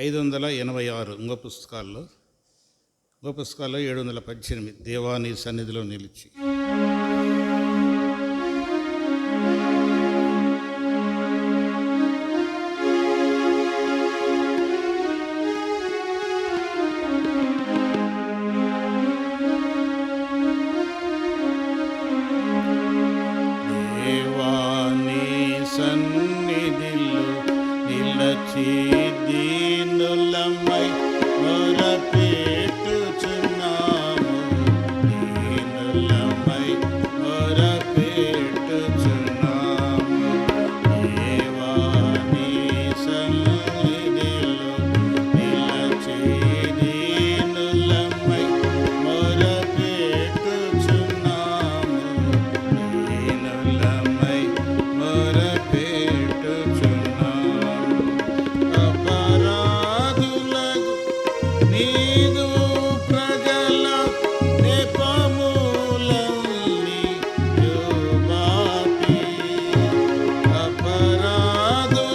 586 ఇంకో పుస్తకాల్లో 718 దేవాని సన్నిధిలో నిలిచి. దేవాని సన్నిధిలో నిలచి దీనులమై మొరపెట్టుచున్నాము, దీనులమై మొరపెట్టుచున్నాము. దేవాని సన్నిధిలో నిలచి దీనులమై మొరపెట్టుచున్నాము, దీనులమై మొరపెట్టుచున్నాము. అపరాధులకు నీదు ప్రజల నెపములన్నీ యుబాపి, అపరాధులకు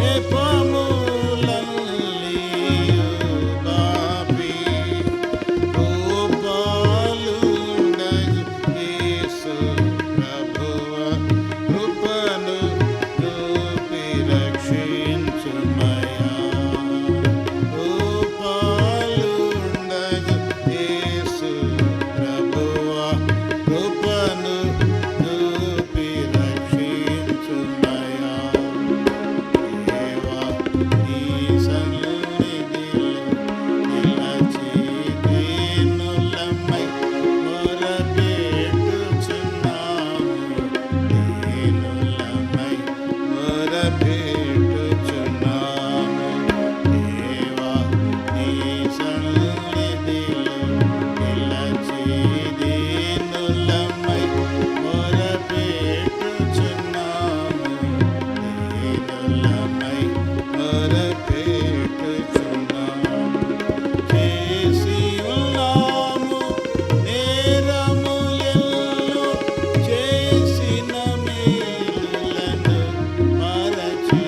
నెపములన్నీ యుబాపి, రూపాలుండగు యేసు ప్రభువ కృపను చూపి రక్షించుమయా. రూపాలుండగు యేసు ప్రభువ కృపను చూపి రక్షించుమయా. దేవా నీ సన్నిధిలో నిలచి దీనులమై మొరపెట్టుచున్నాము, దీనులమై మొరపెట్టుచున్నాము. దేవా నీ సన్నిధిలో నిలచి దీనులమై మొరపెట్టుచున్నాము, దీనులమై మొరపెట్టుచున్నాము. చేసి ఉన్నాము నేరములెన్నో, చేసిన మేలులను మరచి.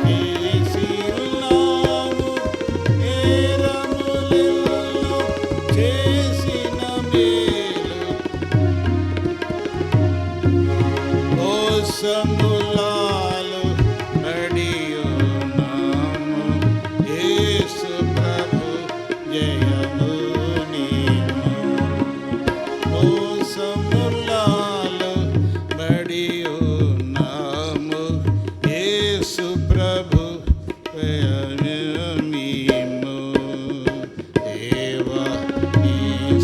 చేసి ఉన్నాము నేరములెన్నో, చేసిన మేలు మోసములాలు పడియున్నాము. యేసు ప్రభు జయము నీవు. మోసములాలు పడియున్నాము. యేసు ప్రభు జయము నీవు. దేవా నీ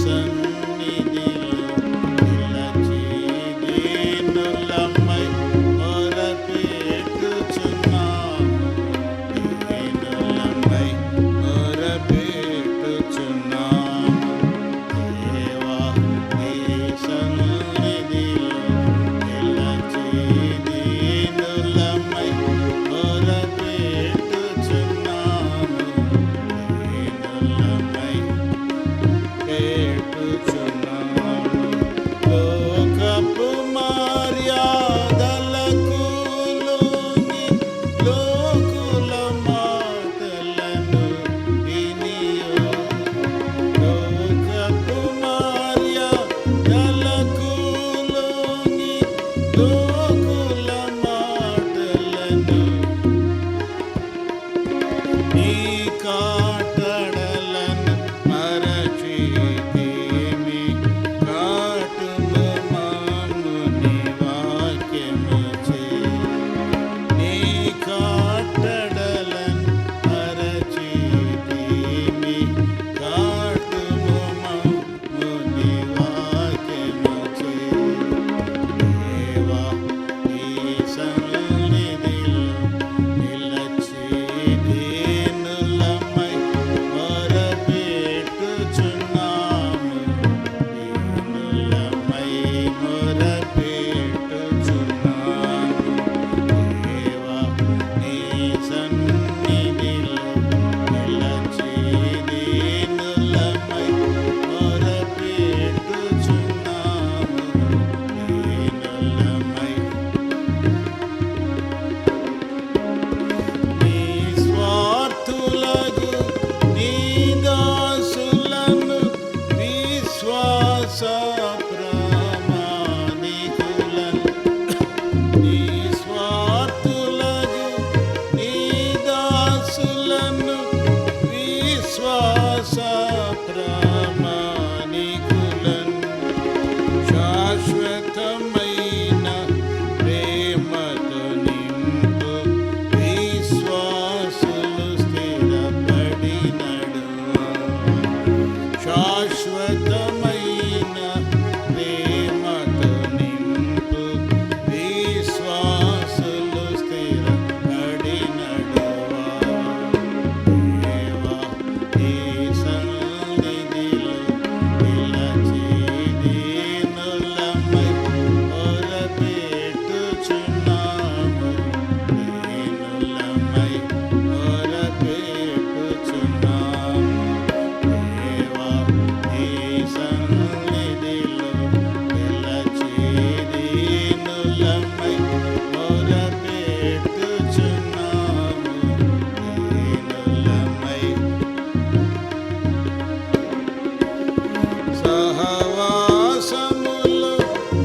సన్నిధిలో నిలచి దీనులమై మొరపెట్టుచున్నాము, దీనులమై మొరపెట్టుచున్నాము. దేవా నీ సన్నిధిలో నిలచి దీనులమై మొరపెట్టుచున్నాము, దీనులమై పెట్టుచున్నాము. లోకపు మర్యాదలకు లొంగి లోకుల మాటలను వినియు. లోకపు మర్యాదలకు లొంగి లోకుల మాటలను నీ కాటడలను మరచితిమి. కాటుము మమ్ము నీ వాక్యముచే. నీ కాటడలను మరచితిమి. కాటుము మమ్ము నీ వాక్యముచే. దేవా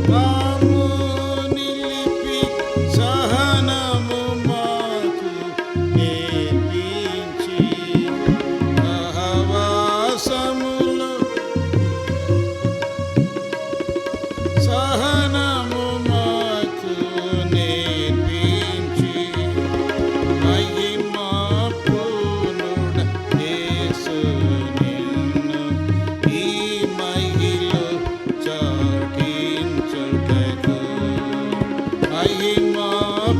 మాము నిలిపి సహనము మాకు నేర్పించి సహవాసములో సహనము మాకు నేర్పించి మహిమా పూర్ణుడ యేసు నిన్ను ఈ మహిలో చాటించుటకు మహిమా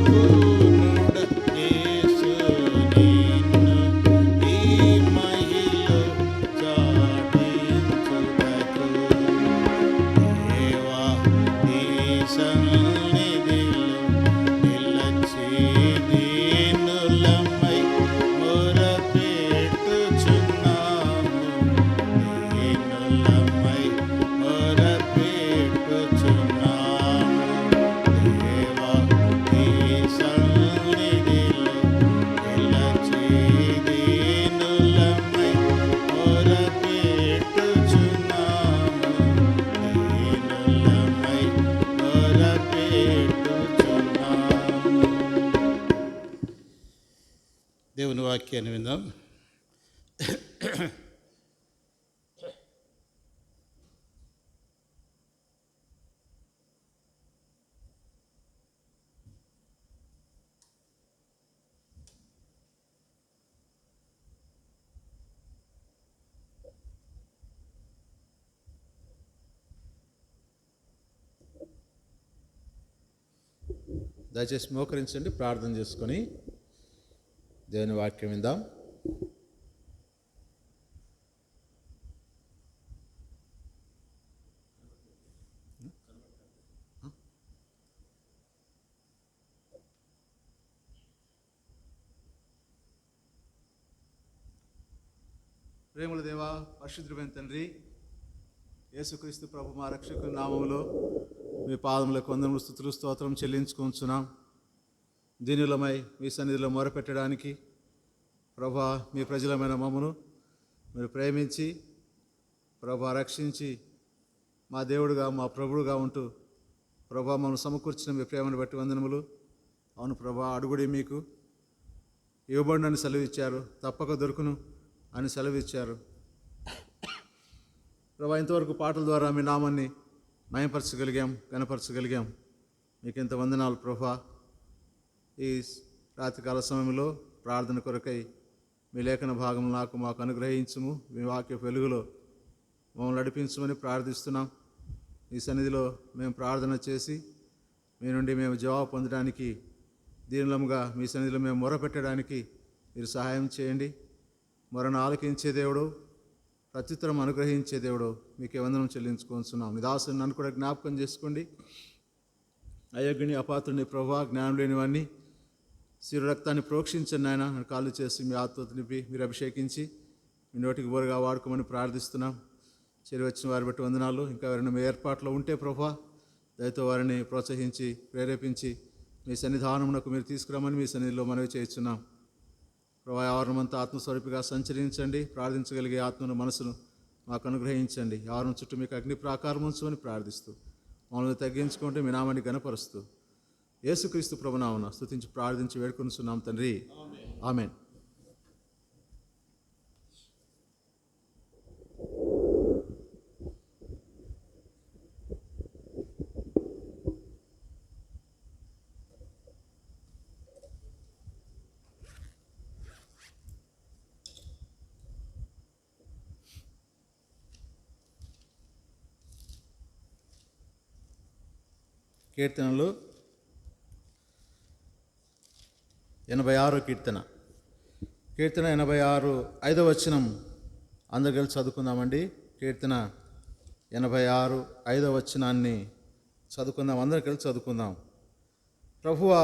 పూర్ణుడ యేసు నిన్ను ఈ మహిలో చాటించుటకు దేవా నీ సన్నిధిలో నిలచి దీనులమై మొరపెట్టుచున్నాము దీనులమై మొరపెట్టుచున్నాము దేవా నీ సన్నిధిలో నిలచి దీనులమై మొరపెట్టుచున్నాము దీనులమై మొరపెట్టుచున్నాము. దేవుని వాక్యాన్ని విందాం. దయచేసి మోకరించండి, ప్రార్థన చేసుకొని దేవుని వాక్యం విందాం. ప్రేమల దేవా, పరిశుద్ధమైన తండ్రి, యేసుక్రీస్తు ప్రభు మా రక్షకుని నామములో మీ పాదములకు వందనములు స్తుతులు స్తోత్రం చెల్లించుకుంటున్నాం. దీనులమై మీ సన్నిధిలో మొరపెట్టడానికి ప్రభా మీ ప్రజలమైన మమ్మను మీరు ప్రేమించి ప్రభా రక్షించి మా దేవుడుగా మా ప్రభుడుగా ఉంటూ ప్రభా మమ్మల్ని సమకూర్చిన మీ ప్రేమను బట్టి వందనములు. అవును ప్రభా, అడుగుడి మీకు ఇవ్వబడి అని సెలవిచ్చారు, తప్పక దొరుకును అని సెలవిచ్చారు. ప్రభా, ఇంతవరకు పాటల ద్వారా మీ నామాన్ని మయంపరచగలిగాం, కనపరచగలిగాం. మీకు ఇంత వందనాలు ప్రభా. ఈ రాత్రికాల సమయంలో ప్రార్థన కొరకై మీ లేఖన భాగం మాకు అనుగ్రహించుము. మీ వాక్య వెలుగులో మమ్మల్ని నడిపించమని ప్రార్థిస్తున్నాం. ఈ సన్నిధిలో మేము ప్రార్థన చేసి మీ నుండి మేము జవాబు పొందడానికి, దీనులముగా మీ సన్నిధిలో మేము మొరపెట్టడానికి మీరు సహాయం చేయండి. మొరను ఆలకించే దేవుడు, ప్రత్యుత్తరం అనుగ్రహించే దేవుడు, మీకే వందనం చెల్లించుకుంటున్నాం. మీ దాసుని నన్ను కూడా జ్ఞాపకం చేసుకోండి. అయోగ్యుని అపాత్రుని ప్రభా, జ్ఞానం లేనివాడిని శిరు రక్తాన్ని ప్రోక్షించండి నాయన. నన్ను కాళ్ళు చేసి మీ ఆత్మతో నింపి మీరు అభిషేకించి మీ నోటికి బోరుగా వాడుకోమని ప్రార్థిస్తున్నాం. చేరి వచ్చిన వారి బట్టి వందనాలు. ఇంకా ఎవరైనా మీ ఏర్పాట్లో ఉంటే ప్రభా, దయతో వారిని ప్రోత్సహించి ప్రేరేపించి మీ సన్నిధానమునకు మీరు తీసుకురామని మీ సన్నిధిలో మనవి చేస్తున్నాం. ప్రభా, ఆవరణమంతా ఆత్మస్వరూపిగా సంచరించండి. ప్రార్థించగలిగే ఆత్మను మనసును మాకు అనుగ్రహించండి. ఆవరణ చుట్టూ మీకు అగ్ని ప్రాకారం ఉంచమని ప్రార్థిస్తూ మమ్మల్ని తగ్గించుకుంటే మీ నామాన్ని గణపరుస్తూ యేసుక్రీస్తు ప్రభునామమున స్తుతించి ప్రార్థించి వేడుకొనుచున్నాం తండ్రి, ఆమేన్. కీర్తనలు 86 కీర్తన 86 5వ వచనం అందరు కలిసి చదువుకుందామండి. కీర్తన 86 5వ వచనాన్ని చదువుకుందాం, అందరు కలిసి చదువుకుందాం. ప్రభువా,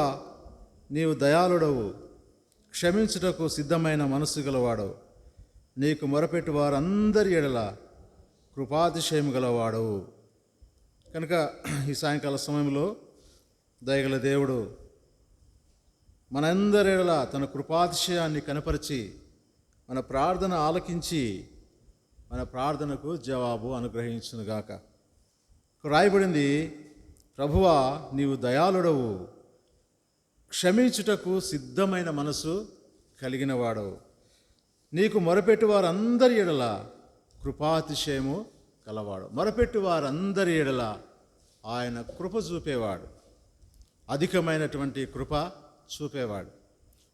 నీవు దయాళుడవు, క్షమించుటకు సిద్ధమైన మనస్సు గలవాడవు, నీకు మొరపెట్టు వారందరి ఎడల కృపాతిశయము గలవాడవు. కనుక ఈ సాయంకాల సమయంలో దయగల దేవుడు మనందరి ఎడల తన కృపాతిశయాన్ని కనపరిచి మన ప్రార్థన ఆలకించి మన ప్రార్థనకు జవాబు అనుగ్రహించునుగాక. రాయబడింది, ప్రభువా, నీవు దయాళుడవు, క్షమించుటకు సిద్ధమైన మనసు కలిగిన వాడవు. నీకు మొరపెట్టు వారందరి ఎడల కృపాతిశయము కలవాడు. మొరపెట్టు వారందరి ఎడల ఆయన కృప చూపేవాడు, అధికమైనటువంటి కృప చూపేవాడు.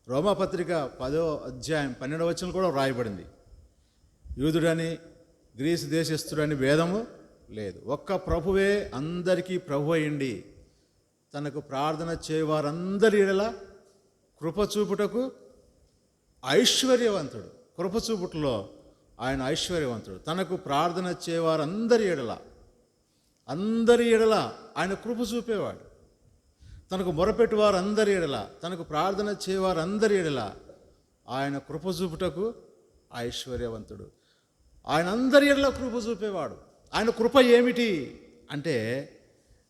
రోమాపత్రిక 10వ అధ్యాయం 12వ వచనం కూడా వ్రాయబడింది. యూదుడని గ్రీసు దేశస్థుడని భేదము లేదు, ఒక్క ప్రభువే అందరికీ ప్రభు అయ్యిండి తనకు ప్రార్థన చేయవారందరి ఎడల కృప చూపుటకు ఐశ్వర్యవంతుడు. కృప చూపుటలో ఆయన ఐశ్వర్యవంతుడు. తనకు ప్రార్థన చేయవారందరి ఎడల, అందరి ఎడల ఆయన కృప చూపేవాడు. తనకు మొరపెట్టు వారందరి ఎడల, తనకు ప్రార్థన చేయవారందరి ఎడల ఆయన కృప చూపుటకు ఐశ్వర్యవంతుడు. ఆయన అందరి ఎడల కృప చూపేవాడు. ఆయన కృప ఏమిటి అంటే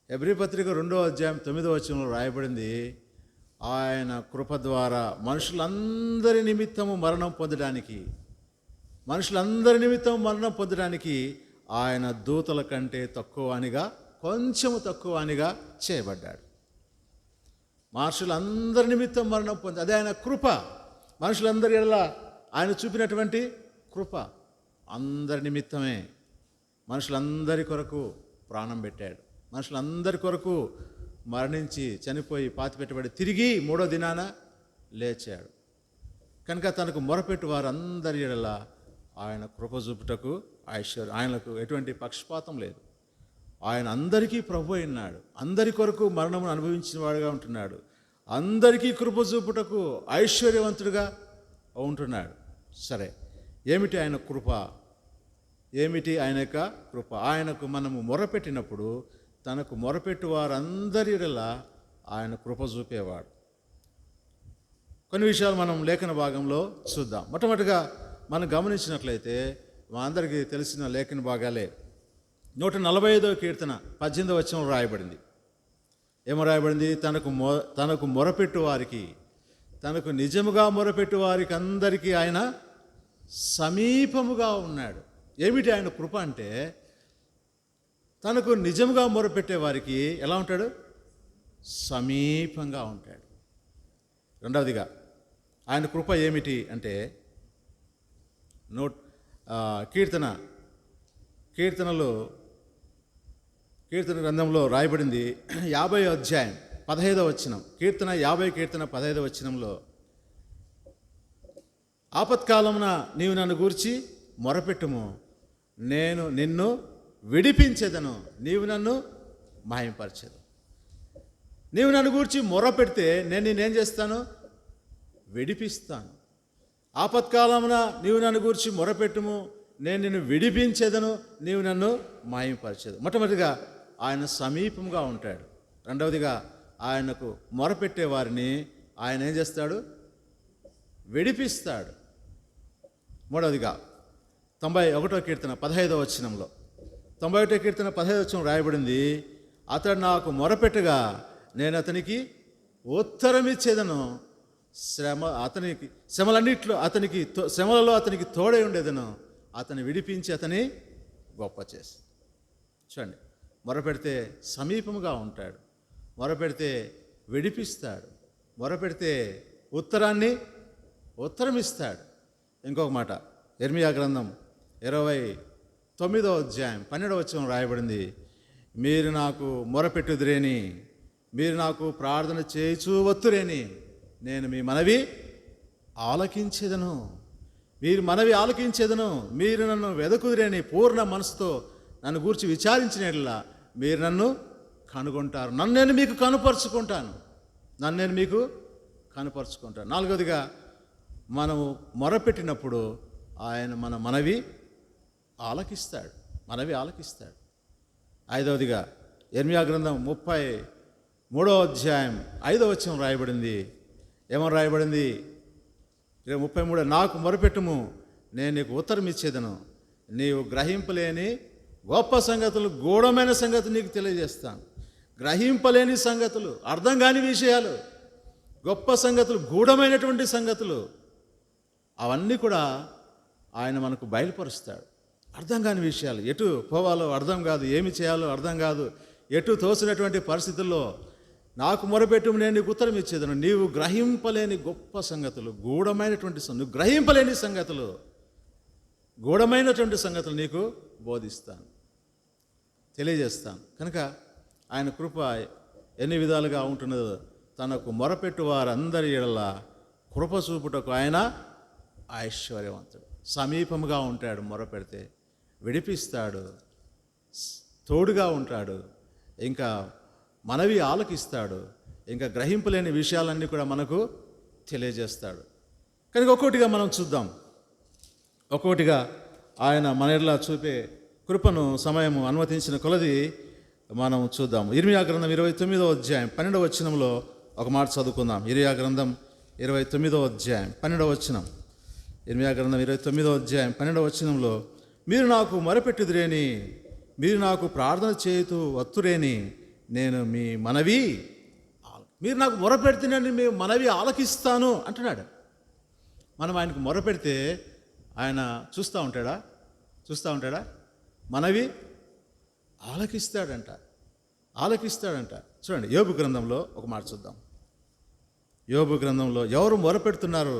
హెబ్రీ పత్రిక 2వ అధ్యాయం 9వ వచనంలో రాయబడింది, ఆయన కృప ద్వారా మనుషులందరి నిమిత్తము మరణం పొందడానికి ఆయన దూతల కంటే కొంచెము తక్కువ అనిగా చేయబడ్డాడు. మనుషులందరి నిమిత్తం మరణం పొంది, అదే ఆయన కృప. మనుషులందరి ఎడల ఆయన చూపినటువంటి కృప అందరి నిమిత్తమే. మనుషులందరి కొరకు ప్రాణం పెట్టాడు. మనుషులందరి కొరకు మరణించి చనిపోయి పాతిపెట్టబడి తిరిగి 3వ దినాన లేచాడు. కనుక తనకు మొరపెట్టు వారందరి ఎడల ఆయన కృప చూపుటకు ఆయనకు ఎటువంటి పక్షపాతం లేదు. ఆయన అందరికీ ప్రభు అయినాడు. అందరి కొరకు మరణమును అనుభవించిన వాడుగా ఉంటున్నాడు. అందరికీ కృప చూపుటకు ఐశ్వర్యవంతుడిగా ఉంటున్నాడు. సరే, ఏమిటి ఆయన కృప? ఏమిటి ఆయన యొక్క కృప? ఆయనకు మనము మొరపెట్టినప్పుడు తనకు మొరపెట్టు వారందరి ఎడల ఆయన కృప చూపేవాడు. కొన్ని విషయాలు మనం లేఖన భాగంలో చూద్దాం. మొట్టమొదటిగా మనం గమనించినట్లయితే మా అందరికీ తెలిసిన లేఖన భాగాలే. 145వ కీర్తన 18వ వచనం రాయబడింది. ఏమో రాయబడింది? తనకు మొరపెట్టు వారికి, తనకు నిజముగా మొరపెట్టు వారికి అందరికీ ఆయన సమీపముగా ఉన్నాడు. ఏమిటి ఆయన కృప అంటే, తనకు నిజముగా మొరపెట్టే వారికి ఎలా ఉంటాడు? సమీపంగా ఉంటాడు. రెండవదిగా ఆయన కృప ఏమిటి అంటే, కీర్తన గ్రంథంలో రాయబడింది 50వ అధ్యాయం 15వ వచనం. కీర్తన 15వ వచనంలో, ఆపత్కాలమున నీవు నన్ను గూర్చి మొరపెట్టుము, నేను నిన్ను విడిపించెదను, నీవు నన్ను మాయంపరచెదను. నీవు నన్ను గూర్చి మొరపెడితే నేను నేనేం చేస్తాను? విడిపిస్తాను. ఆపత్కాలమున నీవు నన్ను గూర్చి మొరపెట్టుము, నేను నిన్ను విడిపించెదను, నీవు నన్ను మాయంపరచెదను. మొట్టమొదటిగా ఆయన సమీపంగా ఉంటాడు. రెండవదిగా ఆయనకు మొరపెట్టే వారిని ఆయన ఏం చేస్తాడు? విడిపిస్తాడు. మూడవదిగా 91వ కీర్తన 15వ వచనంలో, 91వ కీర్తన 15వ వచనం రాయబడింది, అతడు నాకు మొరపెట్టగా నేను అతనికి ఉత్తరమిచ్చేదను, శ్రమలలో అతనికి తోడై ఉండేదను, అతని విడిపించి అతని గొప్ప చేసి. చూడండి, మొరపెడితే సమీపముగా ఉంటాడు, మొరపెడితే విడిపిస్తాడు, మొరపెడితే ఉత్తరం ఇస్తాడు. ఇంకొక మాట, ఇర్మియా గ్రంథం 29వ అధ్యాయం 12వ వచనం రాయబడింది, మీరు నాకు మొరపెట్టుదురేని, మీరు నాకు ప్రార్థన చేయుచూ వత్తురేని, నేను మీ మనవి ఆలకించేదను. మీరు మనవి ఆలకించేదను, మీరు నన్ను వెదకుదురేని పూర్ణ మనసుతో నన్ను గూర్చి విచారించినట్లా మీరు నన్ను కనుగొంటారు, నన్ను నేను మీకు కనుపరుచుకుంటాను. నాలుగవదిగా మనము మొరపెట్టినప్పుడు ఆయన మన మనవి ఆలకిస్తాడు. ఐదవదిగా ఇర్మియా గ్రంథం 33వ అధ్యాయం 5వ వచనం రాయబడింది. ఏమని రాయబడింది? 33, నాకు మొరపెట్టుము, నేను నీకు ఉత్తరం ఇచ్చేదను, నీవు గ్రహింపలేని గొప్ప సంగతులు, గూఢమైన సంగతులు నీకు తెలియజేస్తాను. గ్రహింపలేని సంగతులు, అర్థం కాని విషయాలు, గొప్ప సంగతులు, గూఢమైనటువంటి సంగతులు, అవన్నీ కూడా ఆయన మనకు బయలుపరుస్తాడు. అర్థం కాని విషయాలు, ఎటు పోవాలో అర్థం కాదు, ఏమి చేయాలో అర్థం కాదు, ఎటు తోసినటువంటి పరిస్థితుల్లో నాకు మొరపెట్టు, నేను నీకు ఉత్తరం ఇచ్చేదను. నీవు గ్రహింపలేని గొప్ప సంగతులు, గూఢమైనటువంటి నువ్వు గ్రహింపలేని సంగతులు, గూఢమైనటువంటి సంగతులు నీకు బోధిస్తాను, తెలియజేస్తాను. కనుక ఆయన కృప ఎన్ని విధాలుగా ఉంటున్నదో, తనకు మొరపెట్టు వారందరి ఎడల కృప చూపుటకు ఆయన ఐశ్వర్యవంతుడు. సమీపముగా ఉంటాడు, మొరపెడితే విడిపిస్తాడు, తోడుగా ఉంటాడు, ఇంకా మనవి ఆలకిస్తాడు, ఇంకా గ్రహింపలేని విషయాలన్నీ కూడా మనకు తెలియజేస్తాడు. కనుక ఒక్కొక్కటిగా మనం చూద్దాం. ఒక్కొక్కటిగా ఆయన మన ఎడల చూపే కృపను సమయము అనుమతించిన కొలది మనం చూద్దాం. ఇర్మియా గ్రంథం 29వ అధ్యాయం 12వ వచనంలో ఒక మాట చదువుకుందాం. ఇర్మియా గ్రంథం 29వ అధ్యాయం 12వ వచనం. ఇర్మియా గ్రంథం 29వ అధ్యాయం 12వ వచనంలో, మీరు నాకు మొరపెట్టుదురేని, మీరు నాకు ప్రార్థన చేయుతూ వత్తురేని, నేను మీ మనవి, మీరు నాకు మొరపెడుతున్నాను, మీ మనవి ఆలకిస్తాను అంటున్నాడు. మనం ఆయనకు మొరపెడితే ఆయన చూస్తూ ఉంటాడా? మనవి ఆలకిస్తాడంట. చూడండి, యోబు గ్రంథంలో ఒక మాట చూద్దాం. యోబు గ్రంథంలో ఎవరు మొరపెడుతున్నారు,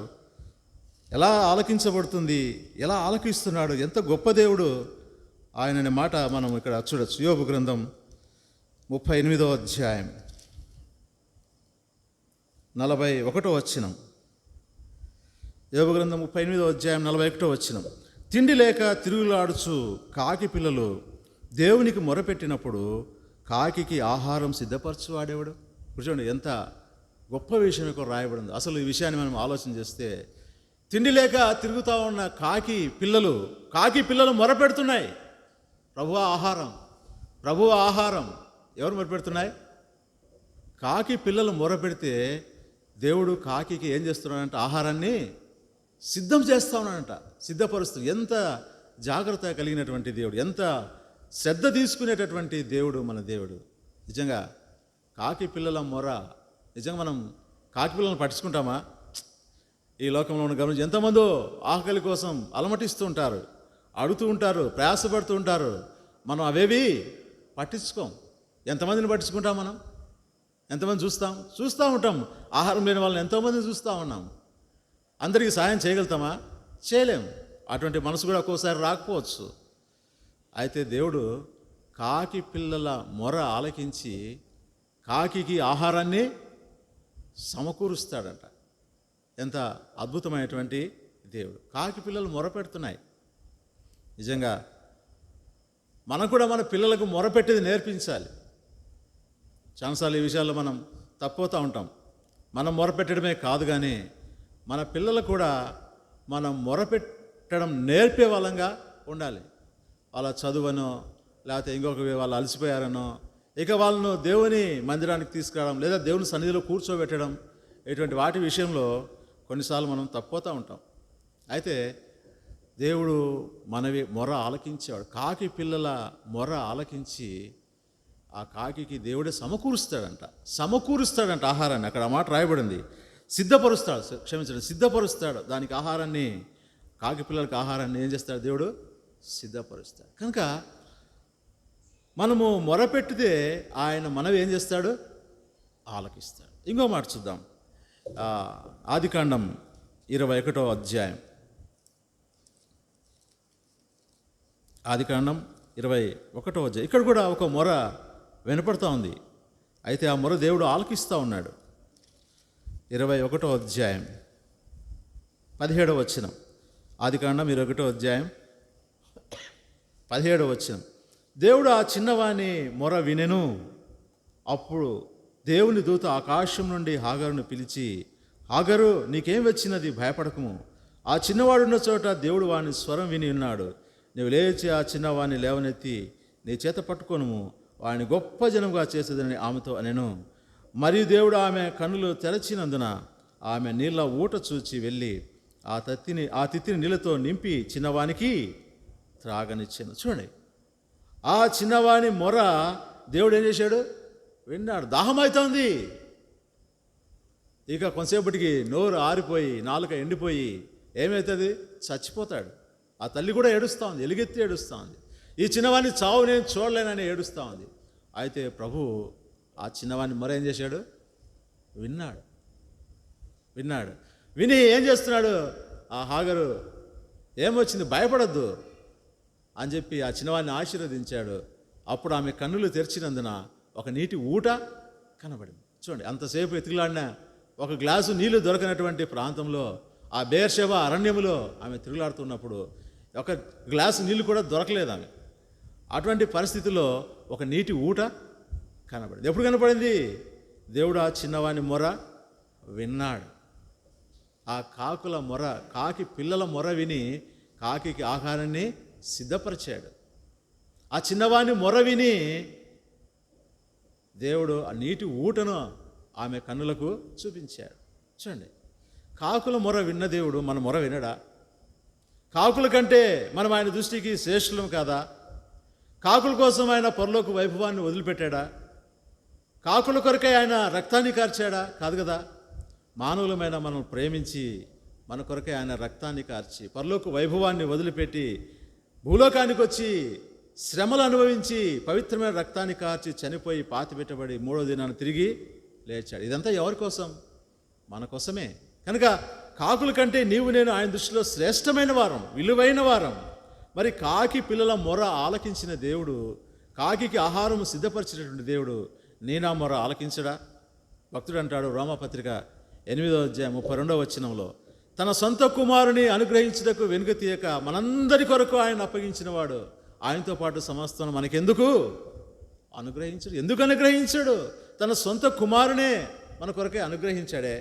ఎలా ఆలకించబడుతుంది, ఎలా ఆలకిస్తున్నాడు, ఎంత గొప్ప దేవుడు ఆయన అనే మాట మనం ఇక్కడ చూడొచ్చు. యోబు గ్రంథం 38వ అధ్యాయం 41వ వచనం. యోబు గ్రంథం 38వ అధ్యాయం 41వ వచనం. తిండి లేక తిరుగులాడుచు కాకి పిల్లలు దేవునికి మొరపెట్టినప్పుడు కాకికి ఆహారం సిద్ధపరచువాడేవాడు. చూడండి ఎంత గొప్ప విషయం ఇక్కడ రాయబడింది. అసలు ఈ విషయాన్ని మనం ఆలోచన చేస్తే, తిండి లేక తిరుగుతూ ఉన్న కాకి పిల్లలు మొరపెడుతున్నాయి, ప్రభువా ఆహారం. ఎవరు మొరపెడుతున్నాయి? కాకి పిల్లలు మొరపెడితే దేవుడు కాకి ఏం చేస్తున్నాడంటే ఆహారాన్ని సిద్ధం చేస్తూ ఉన్నాడంట, సిద్ధపరుస్తుంది. ఎంత జాగ్రత్త కలిగినటువంటి దేవుడు, ఎంత శ్రద్ధ తీసుకునేటటువంటి దేవుడు మన దేవుడు. నిజంగా కాకి పిల్లల మొర, నిజంగా మనం కాకి పిల్లలను పట్టించుకుంటామా? ఈ లోకంలో ఉన్న గమనించి ఎంతమందో ఆకలి కోసం అలమటిస్తూ ఉంటారు, అడుగుతూ ఉంటారు, ప్రయాసపడుతూ ఉంటారు. మనం అవేవి పట్టించుకోం. ఎంతమందిని పట్టించుకుంటాం మనం? ఎంతమంది చూస్తూ ఉంటాం. ఆహారం లేని వాళ్ళని ఎంతోమందిని చూస్తూ ఉన్నాం. అందరికీ సాయం చేయగలుగుతామా? చేయలేము. అటువంటి మనసు కూడా ఒక్కోసారి రాకపోవచ్చు. అయితే దేవుడు కాకి పిల్లల మొర ఆలకించి కాకికి ఆహారాన్ని సమకూరుస్తాడంట. ఎంత అద్భుతమైనటువంటి దేవుడు. కాకి పిల్లలు మొరపెడుతున్నాయి. నిజంగా మనం కూడా మన పిల్లలకు మొరపెట్టేది నేర్పించాలి. చాలాసార్లు ఈ విషయాల్లో మనం తప్పుతూ ఉంటాం. మనం మొరపెట్టడమే కాదు, కానీ మన పిల్లలకు కూడా మనం మొరపెట్టడం నేర్పే వాళ్ళంగా ఉండాలి. వాళ్ళ చదువునో లేకపోతే ఇంకొక వాళ్ళు అలసిపోయారనో ఇక వాళ్ళను దేవుని మందిరానికి తీసుకురావడం లేదా దేవుని సన్నిధిలో కూర్చోబెట్టడం, ఇటువంటి వాటి విషయంలో కొన్నిసార్లు మనం తప్పుతూ ఉంటాం. అయితే దేవుడు మనవి మొర ఆలకించేవాడు. కాకి పిల్లల మొర ఆలకించి ఆ కాకి దేవుడే సమకూరుస్తాడంట ఆహారాన్ని. అక్కడ ఆ మాట రాయబడింది. సిద్ధపరుస్తాడు దానికి ఆహారాన్ని. కాకి పిల్లలకి ఆహారాన్ని ఏం చేస్తాడు? దేవుడు సిద్ధపరుస్తాడు. కనుక మనము మొరపెట్టితే ఆయన మనవి ఏం చేస్తాడు? ఆలకిస్తాడు. ఇంకో మాట చూద్దాం. ఆదికాండం 21వ అధ్యాయం. ఆదికాండం 21వ అధ్యాయం. ఇక్కడ కూడా ఒక మొర వినపడుతూ ఉంది. అయితే ఆ మొర దేవుడు ఆలకిస్తూ ఉన్నాడు. 21వ అధ్యాయం 17వ వచనం. ఆదికాండం 21వ అధ్యాయం 17వ వచనం. దేవుడు ఆ చిన్నవాని మొర వినెను. అప్పుడు దేవుని దూత ఆకాశం నుండి హాగరును పిలిచి, హాగరు, నీకేం వచ్చినది? భయపడకము. ఆ చిన్నవాడున్న చోట దేవుడు వాని స్వరం విని ఉన్నాడు. నీవు లేచి ఆ చిన్నవాడిని లేవనెత్తి నీ చేత పట్టుకొనుము, వాడిని గొప్ప జనముగా చేసేదని ఆమెతో అనెను. మరియు దేవుడు ఆమె కన్నులు తెరచినందున ఆమె నీళ్ళ ఊట చూచి వెళ్ళి ఆ తిత్తిని నీళ్ళతో నింపి చిన్నవానికి త్రాగనిచ్చాను. చూడండి, ఆ చిన్నవాని మొర దేవుడు ఏం చేశాడు? విన్నాడు. దాహమవుతోంది. ఇక కొంతసేపటికి నోరు ఆరిపోయి నాలుక ఎండిపోయి ఏమవుతుంది? చచ్చిపోతాడు. ఆ తల్లి కూడా ఏడుస్తూ ఉంది, ఎలుగెత్తి ఏడుస్తూ ఉంది. ఈ చిన్నవాడిని చావు నేను చూడలేనని ఏడుస్తూ ఉంది. అయితే ప్రభు ఆ చిన్నవాడిని మొర ఏం చేశాడు? విన్నాడు. విని ఏం చేస్తున్నాడు? ఆ హాగరు ఏమొచ్చింది, భయపడద్దు అని చెప్పి ఆ చిన్నవాడిని ఆశీర్వదించాడు. అప్పుడు ఆమె కన్నులు తెరిచినందున ఒక నీటి ఊట కనబడింది. చూడండి, అంతసేపు ఎతికిలాడిన ఒక గ్లాసు నీళ్లు దొరకనటువంటి ప్రాంతంలో, ఆ బెయేర్షెబా అరణ్యములో ఆమె తిరుగులాడుతున్నప్పుడు ఒక గ్లాసు నీళ్లు కూడా దొరకలేదు ఆమె. అటువంటి పరిస్థితుల్లో ఒక నీటి ఊట కనబడింది. ఎప్పుడు కనపడింది? దేవుడు ఆ చిన్నవాని మొర విన్నాడు. ఆ కాకుల మొర, కాకి పిల్లల మొర విని కాకి ఆహారాన్ని సిద్ధపరిచాడు. ఆ చిన్నవాని మొర విని దేవుడు ఆ నీటి ఊటను ఆమె కన్నులకు చూపించాడు. చూడండి, కాకుల మొర విన్న దేవుడు మన మొర వినడా? కాకుల కంటే మనం ఆయన దృష్టికి శ్రేష్ఠులం కాదా? కాకుల కోసం ఆయన పరలోక వైభవాన్ని వదిలిపెట్టాడా? కాకుల కొరకై ఆయన రక్తాన్ని కార్చాడా? కాదు కదా. మానవులమైన మనం ప్రేమించి మన కొరకై ఆయన రక్తాన్ని కార్చి పరలోక వైభవాన్ని వదిలిపెట్టి భూలోకానికి వచ్చి శ్రమలు అనుభవించి పవిత్రమైన రక్తాన్ని కార్చి చనిపోయి పాతిపెట్టబడి 3వ దినాన్ని తిరిగి లేచాడు. ఇదంతా ఎవరి కోసం? మన కోసమే. కనుక కాకుల కంటే నీవు నేను ఆయన దృష్టిలో శ్రేష్టమైన వారం, విలువైన వారం. మరి కాకి పిల్లల మొర ఆలకించిన దేవుడు, కాకికి ఆహారం సిద్ధపరిచినటువంటి దేవుడు నీ నా మొర ఆలకించడా? భక్తుడు అంటాడు రోమాపత్రిక 8వ అధ్యాయం 32వ వచనంలో, తన సొంత కుమారుని అనుగ్రహించుటకు వెనుక తీయక మనందరి కొరకు ఆయన అప్పగించిన వాడు ఆయనతో పాటు సమస్తం మనకెందుకు అనుగ్రహించాడు? ఎందుకు అనుగ్రహించాడు? తన సొంత కుమారునే మన కొరకే అనుగ్రహించాడే,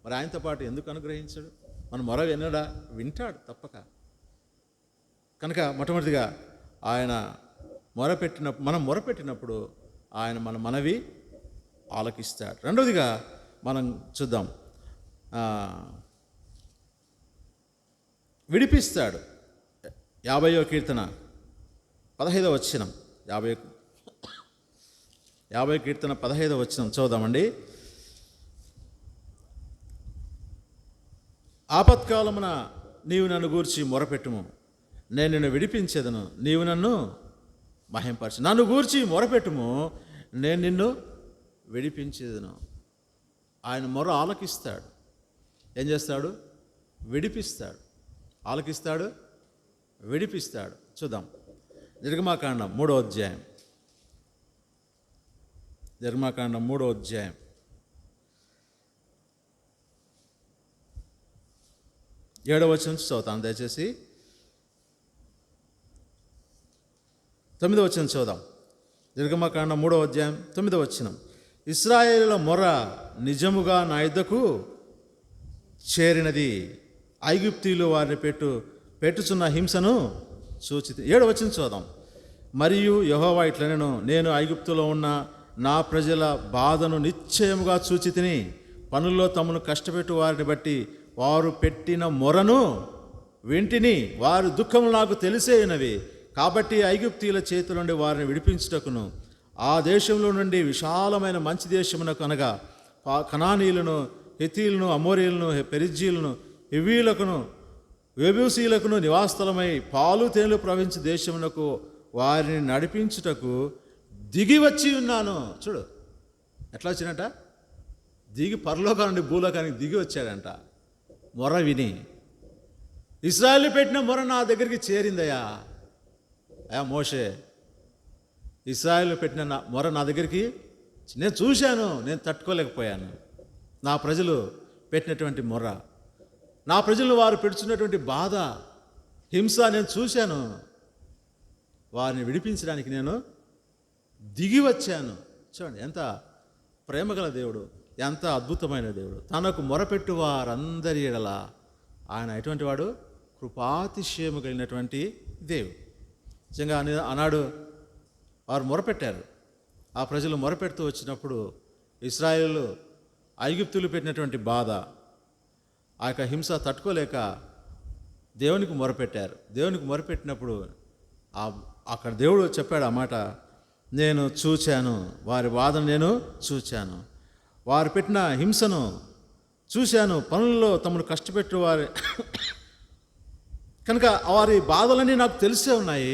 మరి ఆయనతో పాటు ఎందుకు అనుగ్రహించాడు? మన మొర వినడా? వింటాడు తప్పక. కనుక మొట్టమొదటిగా ఆయన మనం మొరపెట్టినప్పుడు ఆయన మన మనవి ఆలకిస్తాడు. రెండవదిగా మనం చూద్దాం, విడిపిస్తాడు. 50వ కీర్తన 15వ వచనం, 50వ కీర్తన 15వ వచనం చదువుదామండి. ఆపత్కాలమున నీవు నన్ను గూర్చి మొరపెట్టుము, నేను నిన్ను విడిపించేదను, నీవు నన్ను మహింపరచు. నన్ను గూర్చి మొరపెట్టుము, నేను నిన్ను విడిపించేదను. ఆయన మొర ఆలకిస్తాడు. ఏం చేస్తాడు? విడిపిస్తాడు. ఆలకిస్తాడు, విడిపిస్తాడు. చూద్దాం, నిర్గమాకాండం 3వ అధ్యాయం. నిర్గమాకాండం 3వ అధ్యాయం 7వ వచనం చదువుతాను దయచేసి. 9వ వచనం చదువుదాం. నిర్గమాకాండం 3వ అధ్యాయం 9వ వచనం. ఇశ్రాయేలుల మొర నిజముగా నా యుద్ధకు చేరినది, ఐగుప్తీయులు వారిని పెట్టుచున్న హింసను సూచిత. 7వ వచనం చూద్దాం. మరియు యెహోవా ఇట్లనెను, నేను ఐగుప్తులో ఉన్న నా ప్రజల బాధను నిశ్చయముగా చూచితిని, పనుల్లో తమను కష్టపెట్టు వారిని బట్టి వారు పెట్టిన మొరను వింటిని, వారి దుఃఖములు నాకు తెలిసేనవి. కాబట్టి ఐగుప్తీయుల చేతుల నుండి వారిని విడిపించుటకును ఆ దేశంలో నుండి విశాలమైన మంచి దేశమునకు, అనగా కనానీయులను, హెతీయులను, అమోరీయులను, పెరిజ్జీయులను, హివ్వీయులకును, యెబూసీయులకును నివాసస్థలమై పాలు తేనెలు ప్రవహించు దేశమునకు వారిని నడిపించుటకు దిగి వచ్చి ఉన్నాను. చూడు ఎట్లా వచ్చినట? దిగి పరలోకం నుండి భూలోకానికి దిగి వచ్చాడంట మొర విని. ఇశ్రాయేలు పెట్టిన మొర నా దగ్గరికి చేరిందయ్యా. మోషే, ఇశ్రాయేలు పెట్టిన మొర నా దగ్గరికి నేను చూశాను, నేను తట్టుకోలేకపోయాను. నా ప్రజలు పెట్టినటువంటి మొర, నా ప్రజలు వారు పెడుతున్నటువంటి బాధ, హింస నేను చూశాను. వారిని విడిపించడానికి నేను దిగి వచ్చాను. చూడండి ఎంత ప్రేమగల దేవుడు, ఎంత అద్భుతమైన దేవుడు. తనకు మొరపెట్టు వారందరి ఎడల ఆయన ఎటువంటి వాడు? కృపాతిశయము కలిగినటువంటి దేవుడు. నిజంగా ఆనాడు వారు మొరపెట్టారు. ఆ ప్రజలు మొరపెడుతూ వచ్చినప్పుడు ఇశ్రాయేలు ఐగుప్తులు పెట్టినటువంటి బాధ, ఆ యొక్క హింస తట్టుకోలేక దేవునికి మొరపెట్టారు. దేవునికి మొరపెట్టినప్పుడు అక్కడ దేవుడు చెప్పాడు ఆ మాట, నేను చూచాను, వారి బాధను నేను చూచాను, వారు పెట్టిన హింసను చూశాను, పనుల్లో తమను కష్టపెట్టు వారి కనుక వారి బాధలన్నీ నాకు తెలిసే ఉన్నాయి.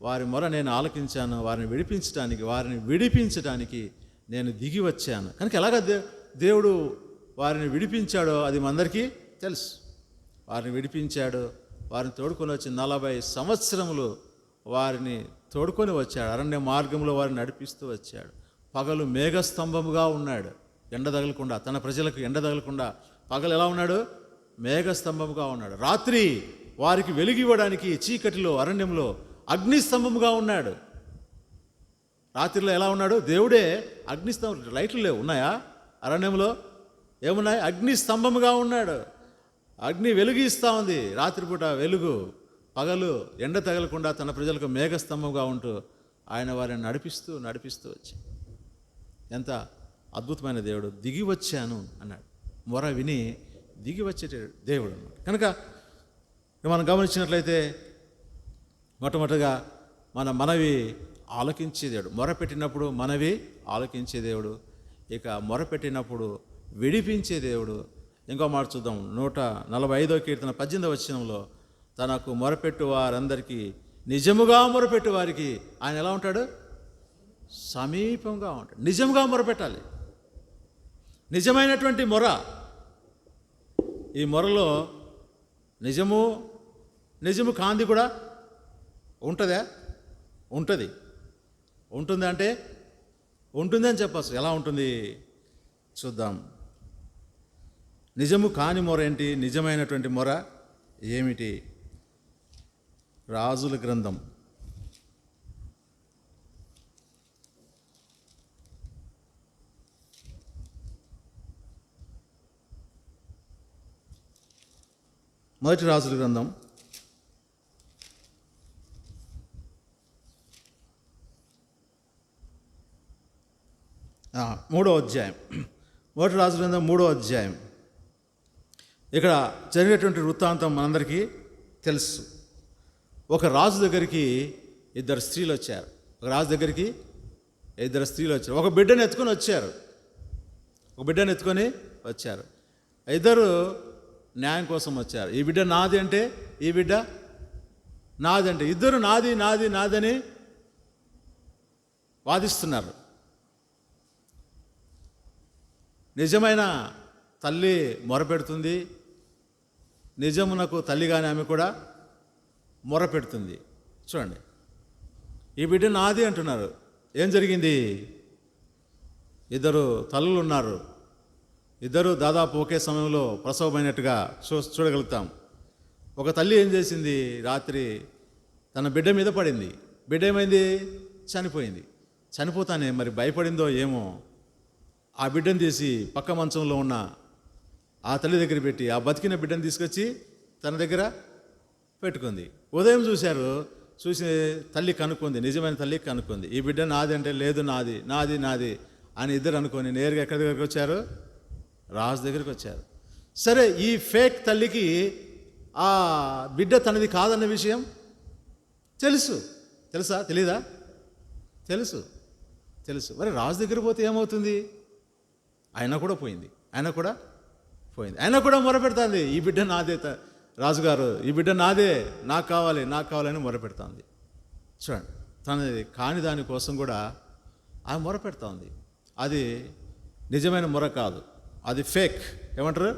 వారి మొర నేను ఆలకించాను, వారిని విడిపించడానికి నేను దిగి వచ్చాను. కనుక ఎలాగ దేవుడు వారిని విడిపించాడో అది మనందరికీ తెలుసు. వారిని విడిపించాడు, వారిని తోడుకొని వచ్చి 40 సంవత్సరములు వారిని తోడుకొని వచ్చాడు. అరణ్య మార్గంలో వారిని నడిపిస్తూ వచ్చాడు. పగలు మేఘస్తంభముగా ఉన్నాడు, ఎండ తగలకుండా, తన ప్రజలకు ఎండ తగలకుండా పగలు ఎలా ఉన్నాడు? మేఘస్తంభముగా ఉన్నాడు. రాత్రి వారికి వెలుగు ఇవ్వడానికి చీకటిలో అరణ్యంలో అగ్నిస్తంభముగా ఉన్నాడు. రాత్రిలో ఎలా ఉన్నాడు? దేవుడే అగ్నిస్తంభం. లైట్లు లేవు, ఉన్నాయా? అరణ్యంలో ఏమున్నాయి? అగ్నిస్తంభముగా ఉన్నాడు. అగ్ని వెలుగు ఇస్తూ ఉంది. రాత్రిపూట వెలుగు, పగలు ఎండ తగలకుండా తన ప్రజలకు మేఘస్తంభంగా ఉంటూ ఆయన వారిని నడిపిస్తూ వచ్చి ఎంత అద్భుతమైన దేవుడు. దిగి వచ్చాను అన్నాడు. మొర విని దిగి వచ్చే దేవుడు అన్నాడు. కనుక మనం గమనించినట్లయితే మొట్టమొదటిగా మన మనవి ఆలకించే దేవుడు. మొరపెట్టినప్పుడు మనవి ఆలకించే దేవుడు. ఇక మొరపెట్టినప్పుడు విడిపించే దేవుడు. ఇంకో మాట చూద్దాం. 145వ కీర్తన 18వ వచనంలో తనకు మొరపెట్టు వారందరికీ, నిజముగా మొరపెట్టు వారికి ఆయన ఎలా ఉంటాడు? సమీపంగా ఉంటాడు. నిజంగా మొరపెట్టాలి. నిజమైనటువంటి మొర. ఈ మొరలో నిజము కాంతి కూడా ఉంటుందా? ఉంటుంది అంటే ఉంటుంది అని చెప్పచ్చు. ఎలా ఉంటుంది చూద్దాం. నిజము కాని మొర ఏంటి? నిజమైనటువంటి మొర ఏమిటి? రాజుల గ్రంథం 1 రాజుల గ్రంథం 3వ అధ్యాయం. 1 రాజుల గ్రంథం 3వ అధ్యాయం. ఇక్కడ జరిగినటువంటి వృత్తాంతం మనందరికీ తెలుసు. ఒక రాజు దగ్గరికి 2 స్త్రీలు వచ్చారు. ఒక బిడ్డను ఎత్తుకొని వచ్చారు. ఇద్దరు న్యాయం కోసం వచ్చారు. ఈ బిడ్డ నాది అంటే, ఈ బిడ్డ నాదంటే, ఇద్దరు నాదని వాదిస్తున్నారు. నిజమైన తల్లి మొరపెడుతుంది, నిజమునకు తల్లిగానే ఆమె కూడా మొరపెడుతుంది. చూడండి, ఈ బిడ్డ నాది అంటున్నారు. ఏం జరిగింది? 2 తల్లులు ఉన్నారు. ఇద్దరు దాదాపు ఒకే సమయంలో ప్రసవమైనట్టుగా చూడగలుగుతాం. ఒక తల్లి ఏం చేసింది? రాత్రి తన బిడ్డ మీద పడింది. బిడ్డ ఏమైంది? చనిపోతానే మరి భయపడిందో ఏమో, ఆ బిడ్డను తీసి పక్క మంచంలో ఉన్న ఆ తల్లి దగ్గర పెట్టి ఆ బతికిన బిడ్డను తీసుకొచ్చి తన దగ్గర పెట్టుకుంది. ఉదయం చూసి తల్లి కనుక్కుంది, నిజమైన తల్లి కనుక్కుంది. ఈ బిడ్డ నాది అంటే, లేదు నాది అని ఇద్దరు అనుకొని నేరుగా ఎక్కడి దగ్గరికి వచ్చారు? రాజు దగ్గరికి వచ్చారు. సరే, ఈ ఫేక్ తల్లికి ఆ బిడ్డ తనది కాదన్న విషయం తెలుసా? తెలీదా? తెలుసు. మరి రాజు దగ్గర పోతే ఏమవుతుంది? ఆయన కూడా పోయింది. ఆయన కూడా మొరపెడుతుంది, ఈ బిడ్డ నాదే రాజుగారు, ఈ బిడ్డ నాదే, నాకు కావాలని మొరపెడుతుంది. చూడండి, తనది కాని దానికోసం కూడా ఆమె మొరపెడతా ఉంది. అది నిజమైన మొర కాదు, అది ఫేక్. ఏమంటారు?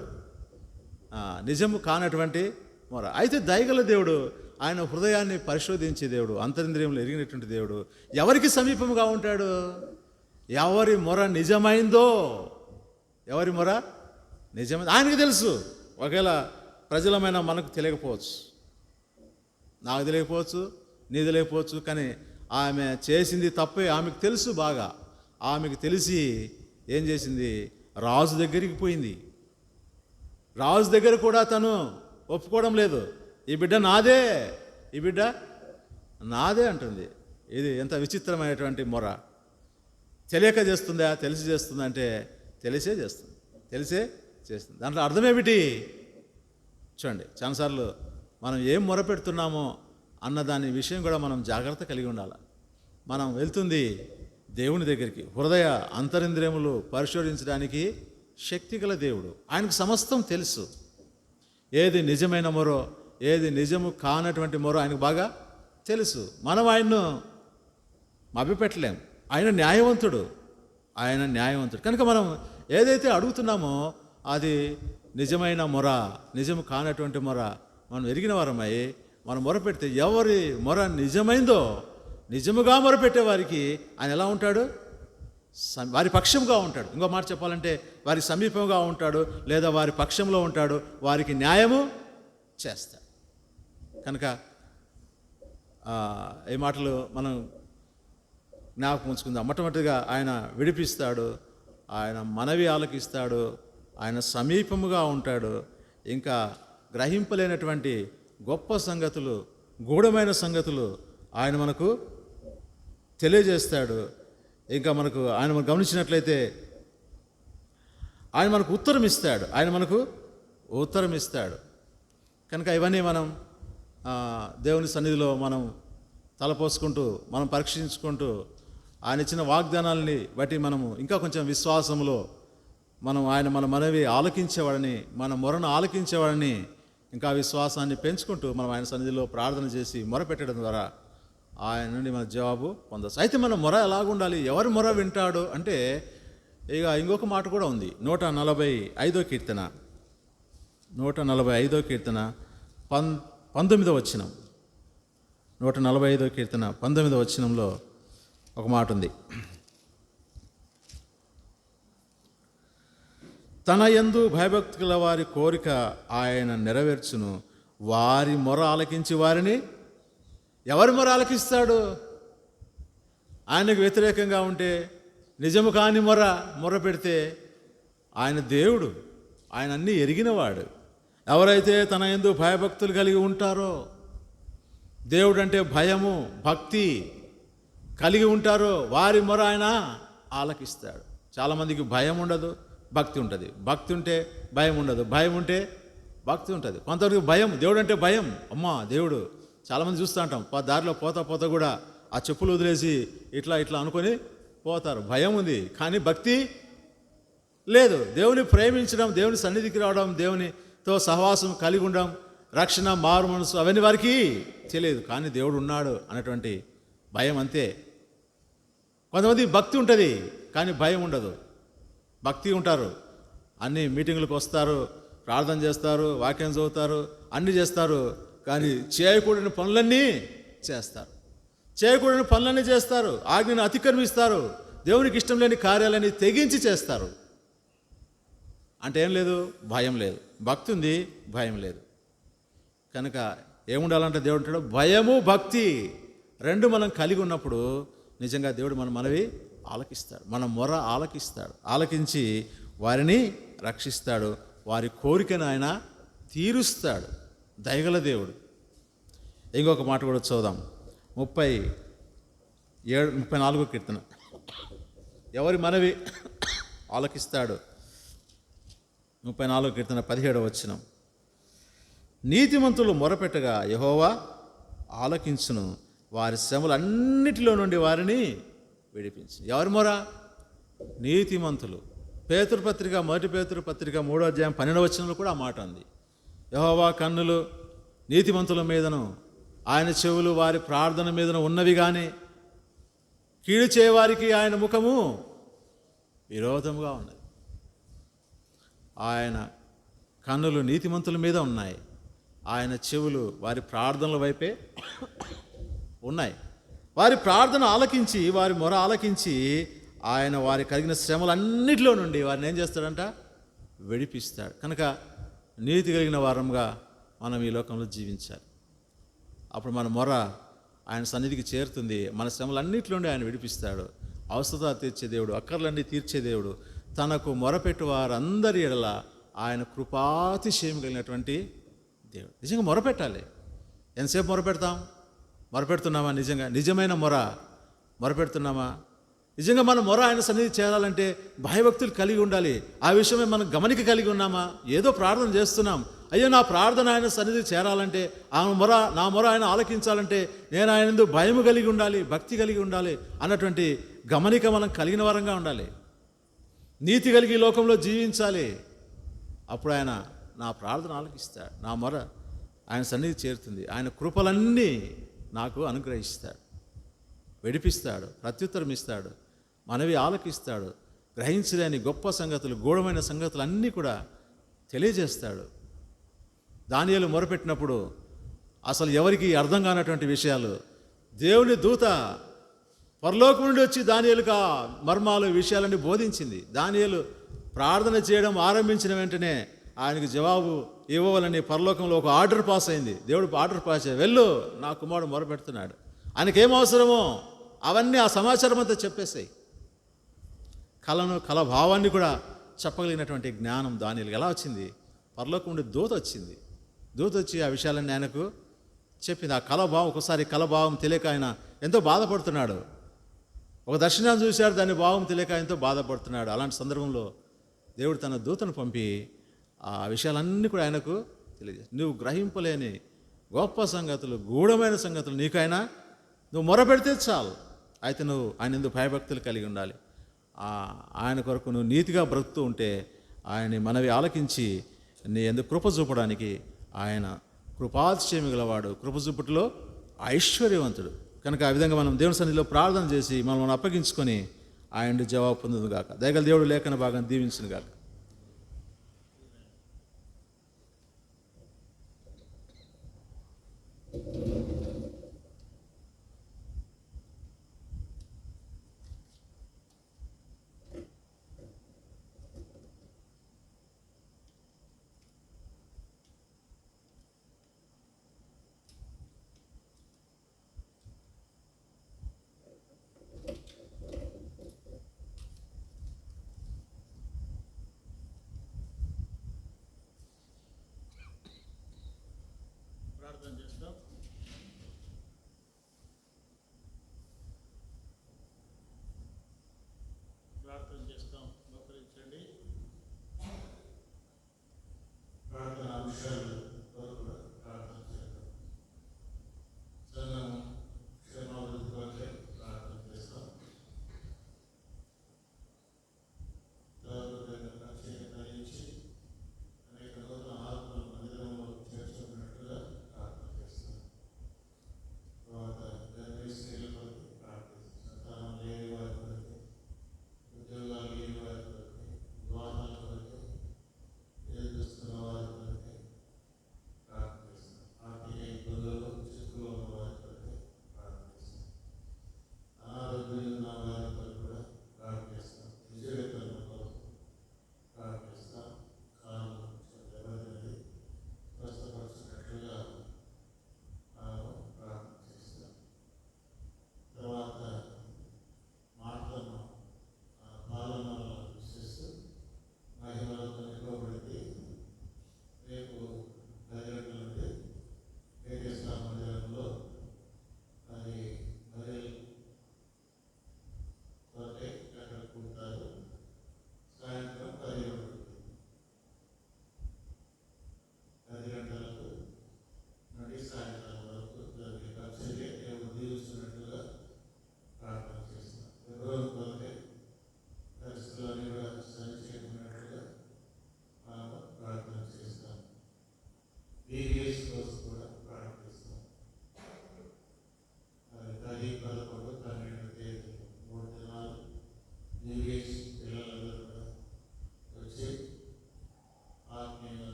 నిజము కానటువంటి మొర. అయితే దయగల దేవుడు, ఆయన హృదయాన్ని పరిశోధించే దేవుడు, అంతరింద్రియంలో ఎరిగినటువంటి దేవుడు ఎవరికి సమీపంగా ఉంటాడు? ఎవరి మొర నిజమైందో, ఎవరి మొర నిజమైంది ఆయనకి తెలుసు. ఒకవేళ ప్రజలమైన మనకు తెలియకపోవచ్చు, నాకు తెలియకపోవచ్చు, నీ తెలియకపోవచ్చు, కానీ ఆమె చేసింది తప్పే ఆమెకు తెలుసు బాగా. ఆమెకు తెలిసి ఏం చేసింది? రాజు దగ్గరికి పోయింది. రాజు దగ్గర కూడా తను ఒప్పుకోవడం లేదు. ఈ బిడ్డ నాదే అంటుంది. ఇది ఎంత విచిత్రమైనటువంటి మొర. తెలియక చేస్తుందా, తెలిసి చేస్తుందా అంటే తెలిసే చేస్తుంది. దాంట్లో అర్థమేమిటి? చూడండి, చాలాసార్లు మనం ఏం మొరపెడుతున్నామో అన్న దాని విషయం కూడా మనం జాగ్రత్త కలిగి ఉండాలి. మనం వెళ్తుంది దేవుని దగ్గరికి. హృదయ అంతరింద్రియములు పరిశోధించడానికి శక్తిగల దేవుడు. ఆయనకు సమస్తం తెలుసు. ఏది నిజమైన మొరో, ఏది నిజము కానటువంటి మొరో ఆయనకు బాగా తెలుసు. మనం ఆయన్ను మభ్యపెట్టలేం. ఆయన న్యాయవంతుడు. కనుక మనం ఏదైతే అడుగుతున్నామో అది నిజమైన మొర, నిజం కానటువంటి మొర మనం ఎరిగిన వారమై మనం మొరపెడితే, ఎవరి మొర నిజమైందో, నిజముగా మొరపెట్టే వారికి ఆయన ఎలా ఉంటాడు? వారి పక్షంగా ఉంటాడు. ఇంకో మాట చెప్పాలంటే వారి సమీపంగా ఉంటాడు, లేదా వారి పక్షంలో ఉంటాడు, వారికి న్యాయము చేస్తాడు. కనుక ఈ మాటలు మనం జ్ఞాపకం ఉంచుకుందాం. మొట్టమొదటిగా ఆయన విడిపిస్తాడు, ఆయన మనవి ఆలకిస్తాడు, ఆయన సమీపముగా ఉంటాడు, ఇంకా గ్రహింపలేనటువంటి గొప్ప సంగతులు, గూఢమైన సంగతులు ఆయన మనకు తెలియజేస్తాడు. ఇంకా ఆయన మనం గమనించినట్లయితే ఆయన మనకు ఉత్తరం ఇస్తాడు. కనుక ఇవన్నీ మనం దేవుని సన్నిధిలో మనం తలపోసుకుంటూ, మనం పరీక్షించుకుంటూ, ఆయన ఇచ్చిన వాగ్దానాలని బట్టి మనము ఇంకా కొంచెం విశ్వాసంలో మనం మన మనవి ఆలకించేవాడని, మన మొరను ఆలకించేవాడని, ఇంకా విశ్వాసాన్ని పెంచుకుంటూ మనం ఆయన సన్నిధిలో ప్రార్థన చేసి మొరపెట్టడం ద్వారా ఆయన నుండి మన జవాబు పొందవచ్చు. అయితే మన మొర ఎలాగుండాలి? ఎవరి మొర వింటాడు అంటే, ఇక ఇంకొక మాట కూడా ఉంది. 145వ కీర్తన 19వ వచనం. 145వ కీర్తన 19వ వచనంలో ఒక మాట ఉంది. తన యందు భయభక్తుల వారి కోరిక ఆయన నెరవేర్చును, వారి మొర ఆలకించి వారిని. ఎవరి మొర ఆలకిస్తాడు? ఆయనకు వ్యతిరేకంగా ఉంటే, నిజము కాని మొర పెడితే, ఆయన దేవుడు, ఆయన అన్నీ ఎరిగినవాడు. ఎవరైతే తన యందు భయభక్తులు కలిగి ఉంటారో, దేవుడు అంటే భయము, భక్తి కలిగి ఉంటారో, వారి మొర ఆయన ఆలకిస్తాడు. చాలామందికి భయం ఉండదు, భక్తి ఉంటుంది. భక్తి ఉంటే భయం ఉండదు, భయం ఉంటే భక్తి ఉంటుంది. కొంతవరకు భయం, దేవుడు అంటే భయం. అమ్మా దేవుడు, చాలామంది చూస్తూ ఉంటాం, దారిలో పోతా కూడా ఆ చెప్పులు వదిలేసి ఇట్లా అనుకొని పోతారు. భయం ఉంది కానీ భక్తి లేదు. దేవుని ప్రేమించడం, దేవుని సన్నిధికి రావడం, దేవునితో సహవాసం కలిగి ఉండడం, రక్షణ, మారు మనసు అవన్నీ వారికి తెలియదు. కానీ దేవుడు ఉన్నాడు అనేటువంటి భయం అంతే. కొంతమంది భక్తి ఉంటుంది కానీ భయం ఉండదు. భక్తి ఉంటారు, అన్ని మీటింగులకు వస్తారు, ప్రార్థన చేస్తారు, వాక్యం చదువుతారు, అన్నీ చేస్తారు, కానీ చేయకూడని పనులన్నీ చేస్తారు. ఆజ్ఞను అతిక్రమిస్తారు, దేవునికి ఇష్టం లేని కార్యాలని తెగించి చేస్తారు. అంటే ఏం లేదు? భయం లేదు. భక్తి ఉంది, భయం లేదు. కనుక ఏముండాలంటే దేవుడు అంటాడు, భయము భక్తి రెండు మనం కలిగి ఉన్నప్పుడు నిజంగా దేవుడు మన మనవి ఆలకిస్తాడు, మన మొర ఆలకిస్తాడు. ఆలకించి వారిని రక్షిస్తాడు, వారి కోరికను ఆయన తీరుస్తాడు. దయగల దేవుడు. ఇంకొక మాట కూడా చూద్దాం. 34వ కీర్తన. ఎవరి మనవి ఆలకిస్తాడు? 34వ కీర్తన 17వ వచనం. నీతిమంతులు మొరపెట్టగా యెహోవా ఆలకించును, వారి శ్రమలన్నిటిలో నుండి వారిని విడిపించు. ఎవరి మొర? నీతిమంతులు. మొదటి పేతురు పత్రిక 3వ అధ్యాయం 12వ వచనంలో కూడా ఆ మాట ఉంది. యెహోవా కన్నులు నీతిమంతుల మీదను, ఆయన చెవులు వారి ప్రార్థన మీదను ఉన్నవి, కానీ కీడు చేయవారికి ఆయన ముఖము విరోధముగా ఉన్నది. ఆయన కన్నులు నీతిమంతుల మీద ఉన్నాయి, ఆయన చెవులు వారి ప్రార్థనల వైపే ఉన్నాయి. వారి ప్రార్థన ఆలకించి, వారి మొర ఆలకించి ఆయన వారి కలిగిన శ్రమలన్నిటిలో నుండి వారిని ఏం చేస్తాడంట? విడిపిస్తాడు. కనుక నీతి కలిగిన వారంగా మనం ఈ లోకంలో జీవించాలి. అప్పుడు మన మొర ఆయన సన్నిధికి చేరుతుంది. మన శ్రమలన్నిటిలో నుండి ఆయన విడిపిస్తాడు. అవసరత తీర్చే దేవుడు, అక్కర్లన్నీ తీర్చే దేవుడు. తనకు మొరపెట్టు వారందరి ఎడల ఆయన కృపాతిశయం కలిగినటువంటి దేవుడు. నిజంగా మొరపెట్టాలి. ఎంతసేపు మొరపెడుతున్నామా? నిజమైన మొరపెడుతున్నామా? నిజంగా మన మొర ఆయన సన్నిధి చేరాలంటే భయభక్తులు కలిగి ఉండాలి. ఆ విషయమే మనం గమనిక కలిగి ఉన్నామా? ఏదో ప్రార్థన చేస్తున్నాం, అయ్యో నా ప్రార్థన ఆయన సన్నిధి చేరాలంటే, నా మొర ఆయన ఆలకించాలంటే నేను ఆయన యందు భయము కలిగి ఉండాలి, భక్తి కలిగి ఉండాలి అన్నటువంటి గమనిక మనం కలిగిన వారంగా ఉండాలి. నీతి కలిగి లోకంలో జీవించాలి. అప్పుడు ఆయన నా ప్రార్థన ఆలకిస్తాడు, నా మొర ఆయన సన్నిధి చేరుతుంది. ఆయన కృపలన్నీ నాకు అనుగ్రహిస్తాడు, విడిపిస్తాడు, ప్రత్యుత్తరం ఇస్తాడు, మనవి ఆలకిస్తాడు, గ్రహించలేని గొప్ప సంగతులు, గూఢమైన సంగతులు అన్నీ కూడా తెలియజేస్తాడు. దానియేలు మొరపెట్టినప్పుడు అసలు ఎవరికి అర్థం కానటువంటి విషయాలు దేవుని దూత పరలోకం నుండి వచ్చి దానియేలుగా మర్మాలు, విషయాలన్నీ బోధించింది. దానియేలు ప్రార్థన చేయడం ఆరంభించిన వెంటనే ఆయనకు జవాబు ఇవ్వాలని పరలోకంలో ఒక ఆర్డర్ పాస్ అయింది. దేవుడు ఆర్డర్ పాస్ అయ్యి, వెళ్ళు, నా కుమారుడు మొరపెడుతున్నాడు, ఆయనకేం అవసరమో అవన్నీ ఆ సమాచారం అంతా చెప్పేసాయి. కళ భావాన్ని కూడా చెప్పగలిగినటువంటి జ్ఞానం దానియేలుకి ఎలా వచ్చింది? పరలోకం నుండి దూత వచ్చింది. దూత వచ్చి ఆ విషయాలన్నీ ఆయనకు చెప్పింది. ఆ కళభావం, ఒకసారి కళభావం తెలియక ఆయన ఎంతో బాధపడుతున్నాడు. ఒక దర్శనాన్ని చూశాడు, దాని భావం తెలియక ఎంతో బాధపడుతున్నాడు. అలాంటి సందర్భంలో దేవుడు తన దూతను పంపి ఆ విషయాలన్నీ కూడా ఆయనకు తెలియజేస్తాడు. నువ్వు గ్రహింపలేని గొప్ప సంగతులు, గూఢమైన సంగతులు నీకైనా నువ్వు మొరపెడితే చాలు. అయితే నువ్వు ఆయన ఎందుకు భయభక్తులు కలిగి ఉండాలి. ఆయన కొరకు నువ్వు నీతిగా బ్రతుకుతూ ఉంటే ఆయన మనవి ఆలకించి నీ ఎందుకు కృప చూపడానికి ఆయన కృపాతిశయము గలవాడు, కృప చూపుట్లో ఐశ్వర్యవంతుడు. కనుక ఆ విధంగా మనం దేవుని సన్నిధిలో ప్రార్థన చేసి మనం అప్పగించుకొని ఆయన జవాబు పొందుదుగాక. దయగల దేవుడు లేఖన భాగాన్ని దీవించునుగాక.